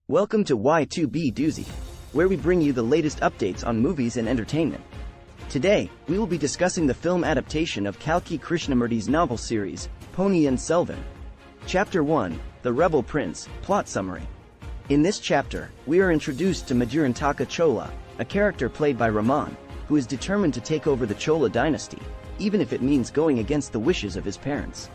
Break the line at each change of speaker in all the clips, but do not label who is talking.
Welcome to Y2B Doozy, where we bring you the latest updates on movies and entertainment. Today, we will be discussing the film adaptation of Kalki Krishnamurthy's novel series, Ponniyin Selvan. Chapter 1, The Rebel Prince, Plot Summary. In this chapter, we are introduced to Madurantaka Chola, a character played by Raman, who is determined to take over the Chola dynasty, even if it means going against the wishes of his parents.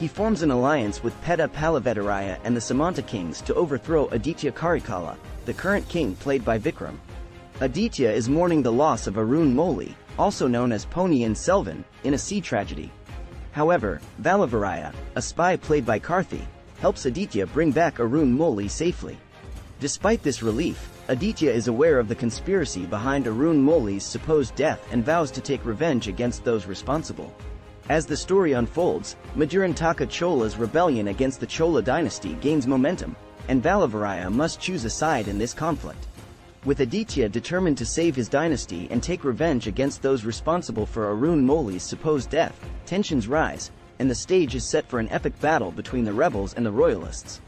He forms an alliance with Petta Palavedaraya and the Samanta kings to overthrow Aditya Karikala, the current king played by Vikram. Aditya is mourning the loss of Arun Moli, also known as Ponniyin Selvan, in a sea tragedy. However, Valavaraya, a spy played by Karthi, helps Aditya bring back Arun Moli safely. Despite this relief, Aditya is aware of the conspiracy behind Arun Moli's supposed death and vows to take revenge against those responsible. As the story unfolds, Madurantaka Chola's rebellion against the Chola dynasty gains momentum, and Valavaraya must choose a side in this conflict. With Aditya determined to save his dynasty and take revenge against those responsible for Arun Moli's supposed death, tensions rise, and the stage is set for an epic battle between the rebels and the royalists.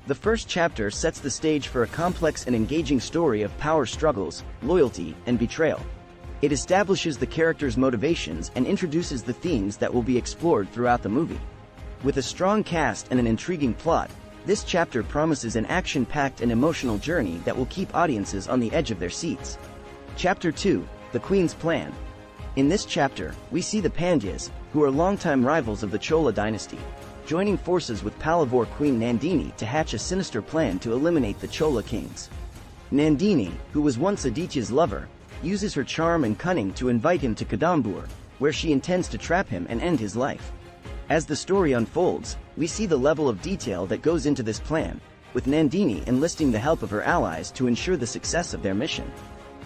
The first chapter sets the stage for a complex and engaging story of power struggles, loyalty, and betrayal. It establishes the characters' motivations and introduces the themes that will be explored throughout the movie. With a strong cast and an intriguing plot, this chapter promises an action-packed and emotional journey that will keep audiences on the edge of their seats. Chapter 2, The Queen's Plan. In this chapter, we see the Pandyas, who are longtime rivals of the Chola dynasty, joining forces with Palavur Queen Nandini to hatch a sinister plan to eliminate the Chola kings. Nandini, who was once Aditya's lover, uses her charm and cunning to invite him to Kadambur, where she intends to trap him and end his life. As the story unfolds, we see the level of detail that goes into this plan, with Nandini enlisting the help of her allies to ensure the success of their mission.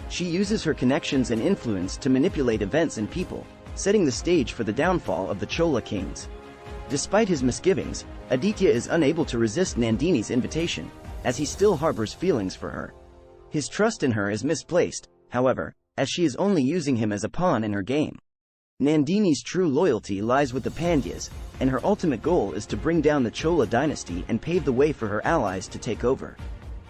She uses her connections and influence to manipulate events and people, setting the stage for the downfall of the Chola kings. Despite his misgivings, Aditya is unable to resist Nandini's invitation, as he still harbors feelings for her. His trust in her is misplaced, however, as she is only using him as a pawn in her game. Nandini's true loyalty lies with the Pandyas, and her ultimate goal is to bring down the Chola dynasty and pave the way for her allies to take over.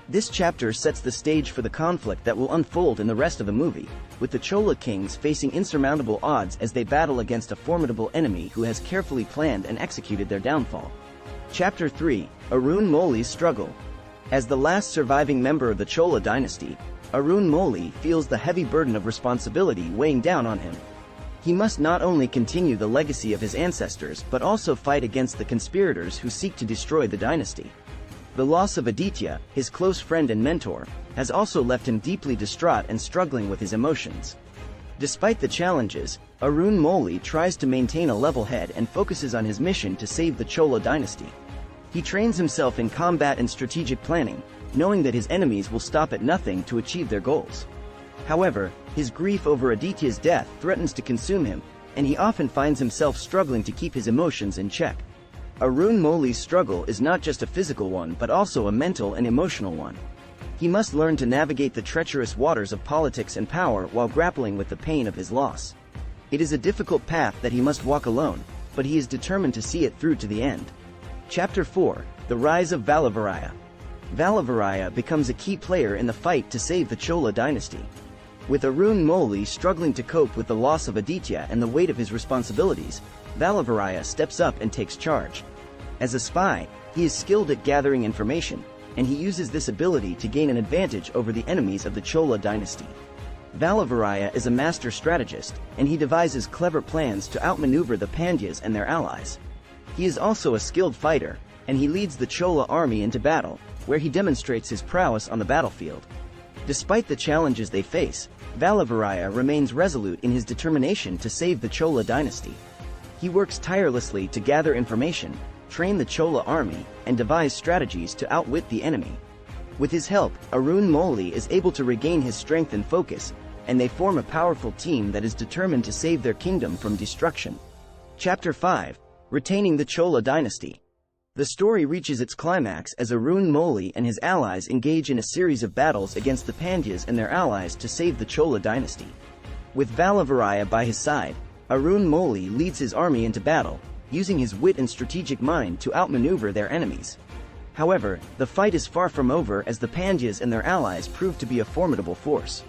This chapter sets the stage for the conflict that will unfold in the rest of the movie, with the Chola kings facing insurmountable odds as they battle against a formidable enemy who has carefully planned and executed their downfall. Chapter 3, Arun Moli's Struggle. As the last surviving member of the Chola dynasty, Arun Moli feels the heavy burden of responsibility weighing down on him. He must not only continue the legacy of his ancestors but also fight against the conspirators who seek to destroy the dynasty. The loss of Aditya, his close friend and mentor, has also left him deeply distraught and struggling with his emotions. Despite the challenges, Arun Moli tries to maintain a level head and focuses on his mission to save the Chola dynasty. He trains himself in combat and strategic planning, knowing that his enemies will stop at nothing to achieve their goals. However, his grief over Aditya's death threatens to consume him, and he often finds himself struggling to keep his emotions in check. Arun Moli's struggle is not just a physical one but also a mental and emotional one. He must learn to navigate the treacherous waters of politics and power while grappling with the pain of his loss. It is a difficult path that he must walk alone, but he is determined to see it through to the end. Chapter 4, The Rise of Valavaraya. Valavaraya becomes a key player in the fight to save the Chola dynasty. With Arun Moli struggling to cope with the loss of Aditya and the weight of his responsibilities, Valavaraya steps up and takes charge. As a spy, he is skilled at gathering information, and he uses this ability to gain an advantage over the enemies of the Chola dynasty. Valavaraya is a master strategist, and he devises clever plans to outmaneuver the Pandyas and their allies. He is also a skilled fighter, and he leads the Chola army into battle, where he demonstrates his prowess on the battlefield. Despite the challenges they face, Valavaraya remains resolute in his determination to save the Chola dynasty. He works tirelessly to gather information, train the Chola army, and devise strategies to outwit the enemy. With his help, Arun Moli is able to regain his strength and focus, and they form a powerful team that is determined to save their kingdom from destruction. Chapter 5, Retaining the Chola dynasty. The story reaches its climax as Arun Moli and his allies engage in a series of battles against the Pandyas and their allies to save the Chola dynasty. With Valavaraya by his side, Arun Moli leads his army into battle, using his wit and strategic mind to outmaneuver their enemies. However, the fight is far from over as the Pandyas and their allies prove to be a formidable force.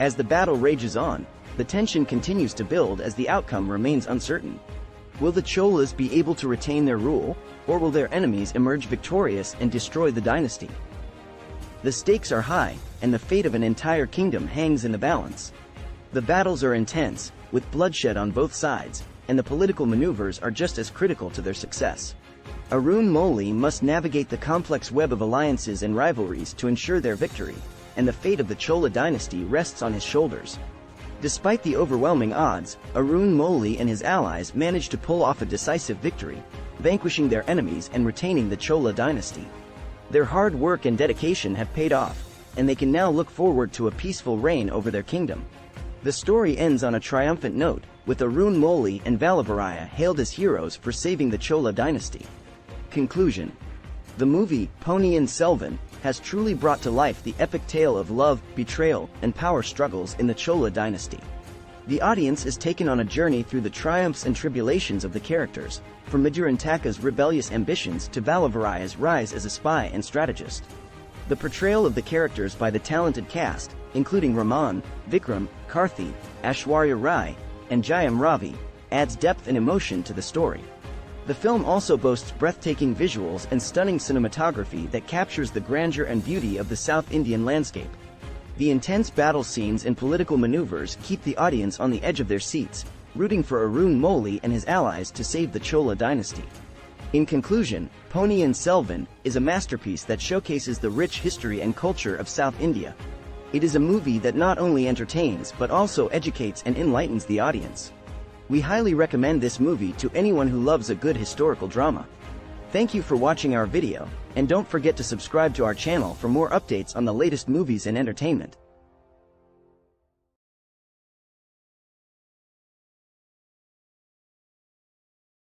As the battle rages on, the tension continues to build as the outcome remains uncertain. Will the Cholas be able to retain their rule, or will their enemies emerge victorious and destroy the dynasty? The stakes are high, and the fate of an entire kingdom hangs in the balance. The battles are intense, with bloodshed on both sides, and the political maneuvers are just as critical to their success. Arun Mouli must navigate the complex web of alliances and rivalries to ensure their victory, and the fate of the Chola dynasty rests on his shoulders. Despite the overwhelming odds, Arun Mouli and his allies managed to pull off a decisive victory, vanquishing their enemies and retaining the Chola dynasty. Their hard work and dedication have paid off, and they can now look forward to a peaceful reign over their kingdom. The story ends on a triumphant note, with Arun Mouli and Valavaraya hailed as heroes for saving the Chola dynasty. Conclusion. The movie, Ponniyin Selvan, has truly brought to life the epic tale of love, betrayal, and power struggles in the Chola dynasty. The audience is taken on a journey through the triumphs and tribulations of the characters, from Madurantaka's rebellious ambitions to Valavaraya's rise as a spy and strategist. The portrayal of the characters by the talented cast, including Raman, Vikram, Karthi, Aishwarya Rai, and Jayam Ravi, adds depth and emotion to the story. The film also boasts breathtaking visuals and stunning cinematography that captures the grandeur and beauty of the South Indian landscape. The intense battle scenes and political maneuvers keep the audience on the edge of their seats, rooting for Arun Mouli and his allies to save the Chola dynasty. In conclusion, Ponniyin Selvan is a masterpiece that showcases the rich history and culture of South India. It is a movie that not only entertains but also educates and enlightens the audience. We highly recommend this movie to anyone who loves a good historical drama. Thank you for watching our video, and don't forget to subscribe to our channel for more updates on the latest movies and entertainment.